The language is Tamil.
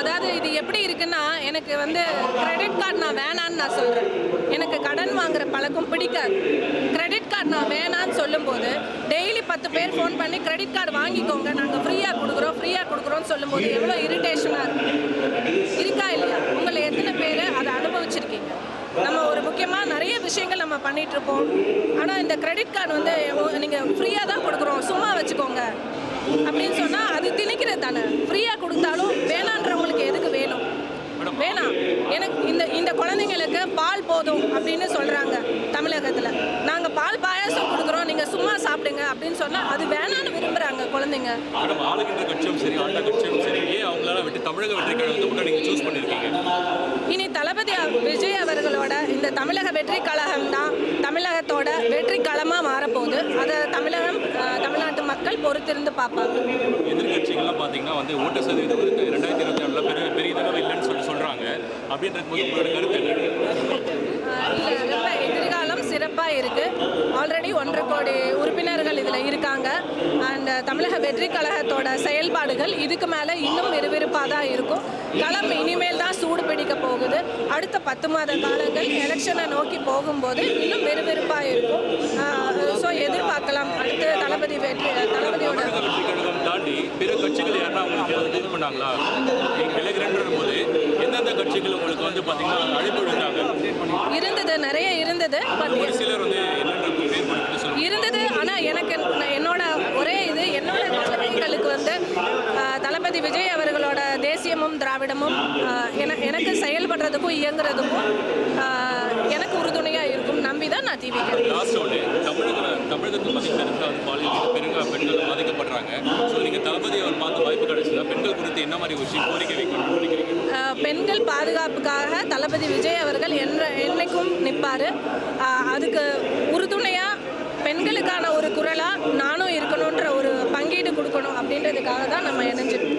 அதாவது இது எப்படி இருக்குன்னா, எனக்கு வந்து கிரெடிட் கார்டு நான் வேணான்னு நான் சொல்கிறேன். எனக்கு கடன் வாங்குற பழக்கம் பிடிக்காது. கிரெடிட் கார்டு நான் வேணான்னு சொல்லும்போது டெய்லி 10 பேர் ஃபோன் பண்ணி கிரெடிட் கார்டு வாங்கிக்கோங்க, நாங்கள் ஃப்ரீயாக கொடுக்குறோம்னு சொல்லும்போது எவ்வளோ இரிட்டேஷனாக இருக்கா இல்லையா? உங்களை எத்தனை பேர் அதை அனுபவிச்சிருக்கீங்க? நம்ம ஒரு முக்கியமாக நிறைய விஷயங்கள் நம்ம பண்ணிகிட்ருப்போம். ஆனால் இந்த கிரெடிட் கார்டு வந்து நீங்கள் ஃப்ரீயாக தான் கொடுக்குறோம், சும்மா வச்சுக்கோங்க அப்படின்னு சொன்னால் அது திணிக்கிறது தானே. ஃப்ரீயாக கொடுத்தாலும் வேணான்றவங்களுக்கு எதுக்கு வேணும்? வேணாம். எனக்கு இந்த குழந்தைங்களுக்கு பால் போதும் அப்படின்னு சொல்கிறாங்க தமிழகத்தில். நாங்கள் பால் பாயாசம் கொடுக்குறோம், நீங்கள் சும்மா சாப்பிடுங்க அப்படின்னு சொன்னால் அது வேணான்னு விரும்புகிறாங்க குழந்தைங்க. ஆளுகின்ற கட்சியும் சரி ஆண்ட கட்சியும் சரி ஏன் அவங்களால விட்டு தமிழக வெற்றி கழகத்தை மட்டும் நீங்கள் சூஸ் பண்ணியிருக்கீங்க? இனி தளபதி விஜய் அவர்களோட இந்த தமிழக வெற்றி கழகம் தான் தமிழகத்தோட வெற்றி களமாக மாறப்போகுது. அதை தமிழ்நாட்டு மக்கள் பொறுத்திருந்து பார்ப்பாங்க. எதிர்கட்சிகள்லாம் பார்த்தீங்கன்னா வந்து ஓட்டு சதவீதம் 2024 பெரிய தடவை இல்லைன்னு சொல்கிறாங்க. அப்படின்ற போது உங்களோட கருத்து என்ன? இல்லை, எதிர்காலம் சிறப்பாக இருக்குது. ஆல்ரெடி 1.5 கோடி உறுப்பினர்கள் இதில் இருக்காங்க. அண்ட் தமிழக வெற்றி கழகத்தோட செயல்பாடுகள் இதுக்கு மேலே இன்னும் விறுவிறுப்பாக தான் இருக்கும். களம் இனிமேல் தான் சூடு பிடிக்க போகுது. அடுத்த 10 மாத காலங்கள் எலெக்ஷனை நோக்கி போகும்போது இன்னும் விறுவிறுப்பாக இருக்கும். ஸோ எதிர்பார்க்கலாம். அடுத்து தளபதியோட வெற்றி கழகம் தாண்டி பிற கட்சிகள் யாருன்னா உங்களுக்கு இது பண்ணாங்களா? விலகிறன்ற போது எந்தெந்த கட்சிகள் உங்களுக்கு வந்து பார்த்தீங்கன்னா அழைப்பு விடுறாங்க? நிறைய இருந்தது. பட் சிலர் வந்து என்னென்ன பேர் கொடுத்து சொல்லுவாங்க இருந்தது. ஆனால் என்னோட ஒரே இது என்னோட குழந்தைகளுக்கு வந்து தளபதி விஜய் அவர்களோட தேசியமும் திராவிடமும் எனக்கு செயல்படுறதுக்கும் இயங்குறதுக்கும் எனக்கு உறுதுணையாக இருக்கும் நம்பி தான் நான் டிவி தமிழகத்தில் பார்த்தீங்கன்னா பாலியல் பெண்கள் பாதிக்கப்படுறாங்க. ஸோ நீங்கள் தளபதி அவர் பார்த்து வாய்ப்பு கிடைச்சதா? பெண்கள் குறித்து என்ன மாதிரி விஷயம் கோரிக்கை வைக்கணும்னு நினைக்கிறீங்க? பெண்கள் பாதுகாப்புக்காக தளபதி விஜய் அவர்கள் என்னைக்கும் நிற்பார். அதுக்கு உறுதுணையாக பெண்களுக்கான ஒரு குரலாக நானும் இருக்கணுன்ற ஒரு பங்கீடு கொடுக்கணும் அப்படின்றதுக்காக தான் நம்ம இணைஞ்சிருக்கோம்.